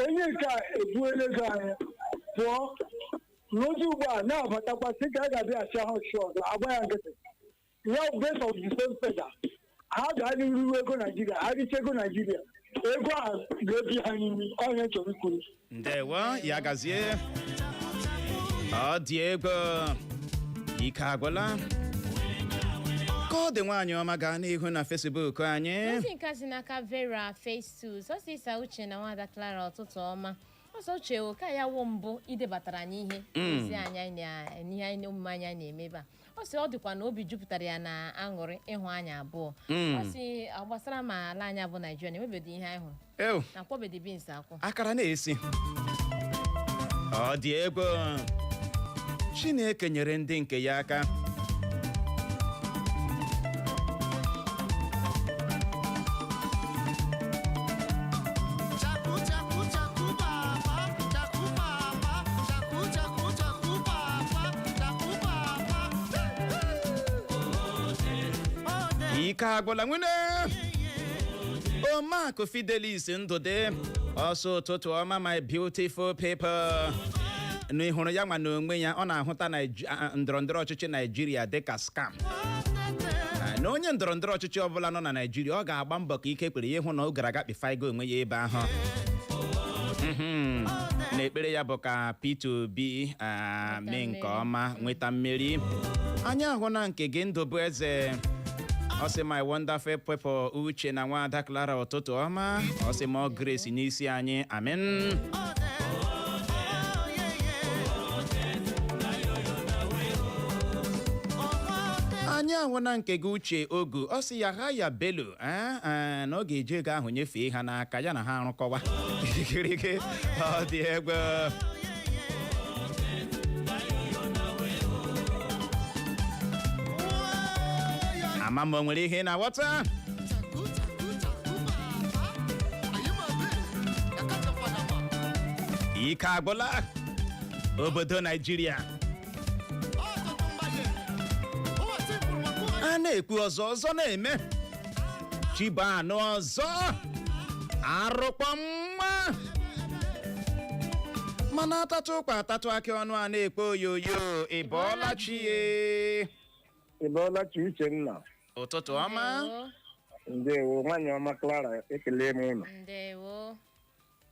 onye nke a ebuela ego anyị pụọ n'ozi ugbu a na-abatakwa sị ka a ga-abịa achị ahụ ọchịchị ọzọ agba ya nkịtị ya best of the same feather ha ga-adịruru ego Naijiria ha richa ego Naijiria ego a ga-ebi ha n'imi onye chọrọ ikwuru ndewo ya gazie ọ dị ego ike agwụla ka ọ dị nwaanyị ọma gaa n'ihu na Facebook anyị ozi nke si n'aka Vera Face2 sọsịsa uche na nwada Clara ụtụtụ ọma ọsọ uche ka ya wụ mbụ idebatara n'ihe ezi anya n'ihe anyị omume anya na-emebe a ọ sị ọ dịkwa na obi jupụtara ya na aṅụrị ịhụ anya abụọ ọ sị gbasara ma ala anya bụ Naijiria na-emebedo ihe anyị hụrụ na kwọbedi bins akwụ akara na-esi ọ dị ego Chineke nyere ndị nke ya aka ike agwụla nwene Omakụ Fidelis Ndụdị ọsọ ụtụtụ ọma my beautiful people n'ihụrụ ya nwa n'onwe ya ọ na-ahụta ndọrọndọrọ ọchịchị Naijiria dịka scam na onye ndọrọndọrọ ọchịchị ọbụla nọ na Naijiria ọ ga-agba mbọ ka ike kpere ya ịhụ na ọ gara aga kpịfaigo onwe ya ebe ahụ na ekpere ya bụ ka Peter Obi mee nke ọma nweta mmeri anyị ahụ na nke gị ndụ bụ eze ọ sị my wonderful people uche na nwada Clara ụtụtụ ọma ọ sị ma Grace n'isi anyị amen anyị ahụ na nke gị uche ogu ọ sị Yahaya Bello na ọ ga-eji ego ahụ nyefee ha n'aka ya na ha arụkọwa ikirike ọ dị egwu ama m o nwere ihe na-aghọta ike agwụla obodo Naijiria a na-ekwu ọzọ na-eme chiba anụ ọzọ arụkpọ mma mana atatụ ụkwa atatụ akị ọnụ a na-ekpo oyoyo ịbọọla chi Uchenna ụtụtụ ọma ndewo nwaanyị ọma Clara ekele m ụlọ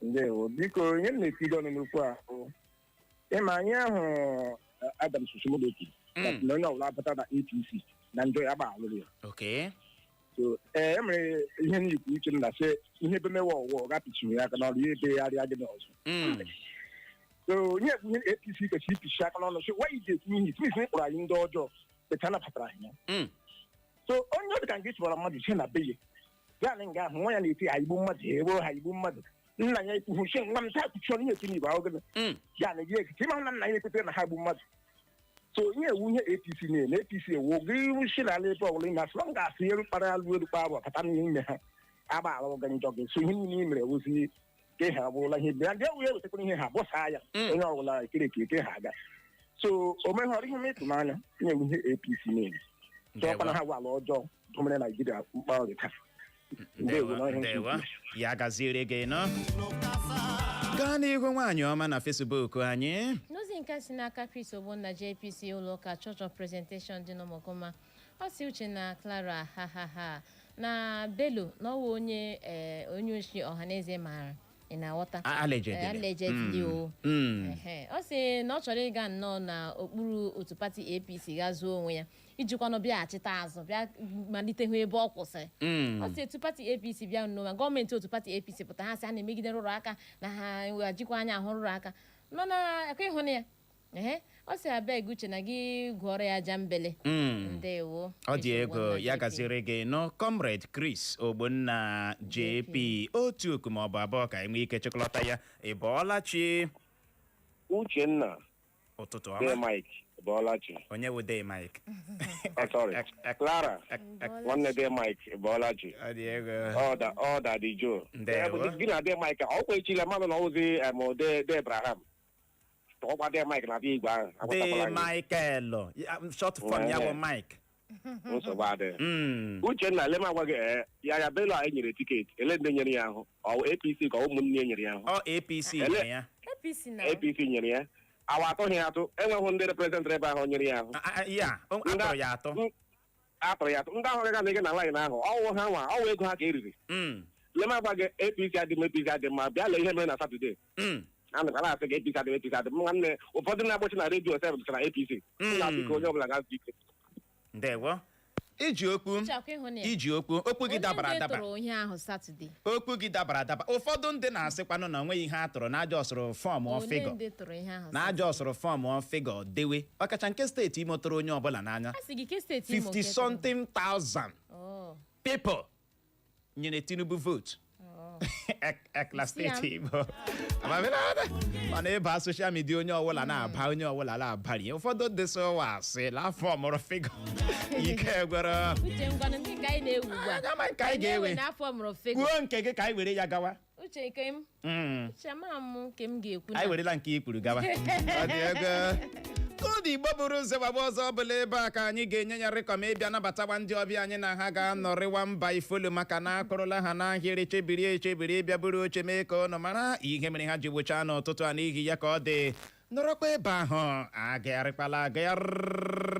ndewo biko ihe m na-etigo ọnụ n'okwu ahụ ịma anyị ahụ Adam Susumodoti na onye ọbụla apụta na APC na njọ ya gba alụrụ ya so e mere ihe n'ikwu Uchenna sị ihe ebe mewe ọwụwa gapichiri ya aka n'ọrụ ya ebe ya rịa gị n'ọzọ so onye ekwu ihe APC kwesịrị ipichi aka n'ọnụ so why iji etinye ihe Smith kpọrọ anyị ndị ọjọọ beta nabatara anyị so onye ọ dị ka nke chụbara mmadụ ise na be ya na nga ahụ nwa ya na-eti ha igbu mmadụ ebe ha igbu mmadụ nna ya ikwu hụchi nwa m taa kwuchi ọrụ ihe etinye igbo ahụ ya na gị ekiti ịma na nna ya na-ekpete na ha igbu mmadụ so ihe ewu ihe APC na-eme APC ewu gị wuchi n'ala ebe ọbụla ime asịrọ m ga-asị eru kpara alụ erukpa abụ pata n'ime ha agba alụ ọga njọ gị so ihe niile mere ewuzi ke ha abụrụla ihe bịa ndị ewu ya wetakwana ihe ha bọsaa ya onye ọbụla ekere ha aga so o meghọrọ ihe m ịtụnanya na-ewu ihe APC na-eme chọọkwana ha gwala ọjọọ dụmere Naijiria mkpọrọ taa ndewo ya gaziere gị nọ gaa n'ihu nwaanyị ọma na Facebook anyị n'ozi nke si n'aka Chris Ogbonna JPC ụlọụka Church of Presentation dị n'Omokoma ọ sị uche na Clara ha na Bello na ọwụ onye ochi ọhaneze maara ị na-aghọta allegedly o ọ sị na ọ chọrọ ịga nnọọ na okpuru otu pati APC ga zuo onwe ya ijikwanụ bịaghachite azụ bịa malite hụ ebe ọ kwụsịrị ọ sị etu pati APC bịa nnọọ gọọmenti otu pati APC pụta ha sị a na-emegide nrụrụ aka na ha wejikwa anya ahụ nrụrụ aka mana aka ịhụ na ya ọ sị abeg uche na gị gwọrọ ya aja mbele ndewo ọ dị ego ya gaziri gị nọ Comrade Chris Ogbonna JP otu oku ma ọ bụ abụọ ka enwe ike chịkọlọta ya ịbọọlachi Uchenna ụtụtụ Day ọma Mike Bolachi. onye wụ Day Mike Sorry. Clara nwanne Day Mike Bolachi. ọ dị ego Ọ da dị Joe. Ndewo. Gị na Day Mike ọ kwechile mmadụ na ozi de Abraham. Tọkwa Day Mike na Igbo ahụ. Day Michael short form ya bụ Mike Nsogbu adị. Uchenna lema gwa gị Yahaya Bello a enyere tiketi ele ndị nyere ya ahụ ọ APC ka ụmụnne nyere ya ahụ. ọ APC nye ya APC nyere ya. Awa atụghị ya atụ enweghị ndị reprezentịrị ebe ahụ nyere ya ahụ. ya atọrọ ya atọ Atụrụ ya atụ ndị ahụ ga na-ege na laịn ahụ ọwụ ha nwa ọwụ ego ha ka eriri lema gwa gị APC adị mma bịa lee ihe mere na Satọde a na asị gị APC adị mma nwanne ụfọdụ na-agbachi na redio sef dịchara APC na-asị ka onye ọbụla ga-azụ ike. ndewo iji okwu gị dabara adaba okwu gị dabara adaba ụfọdụ ndị na-asịkwanụ na onweghị ihe a tụrụ na aja ọsụrụ fọm figọ dewe ọkacha nke steeti Imo tụrụ onye ọbụla n'anya 50 something thousand people nyere Tinubu vote ekla steeti Igbo mana ịba soshal midia onye ọbụla na-aba onye ọbụla na-abari ụfọdụ ndị so ụwa asị la fọmụrụ figọ ike gwere ka anyị ga-ewe kwuo nke gị ka anyị were ya gawa anyị werela nke i kwuru gawa ọ dị ego koodu Igbo bụrụ ụzọ gbagba ọzọ ọbụla ebe a ka anyị ga-enye ya rịkọm ịbịa nabatakwa ndị ọbịa anyị na ha ga-anọrịwa mba ifolu maka na akụrụla ha n'ahịrị echebiri ịbịa bụrụ oche mee ka ụnụ mara ihe mere ha ji gbochaa n'ụtụtụ a n'ihi ya ka ọ dị nọrọkwa ebe ahụ agagharịkwala agagharị